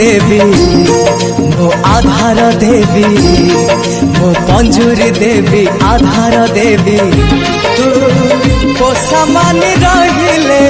देवी मो आधार देवी मो पंजुरी देवी आधार देवी तू पोषा मानी रहिले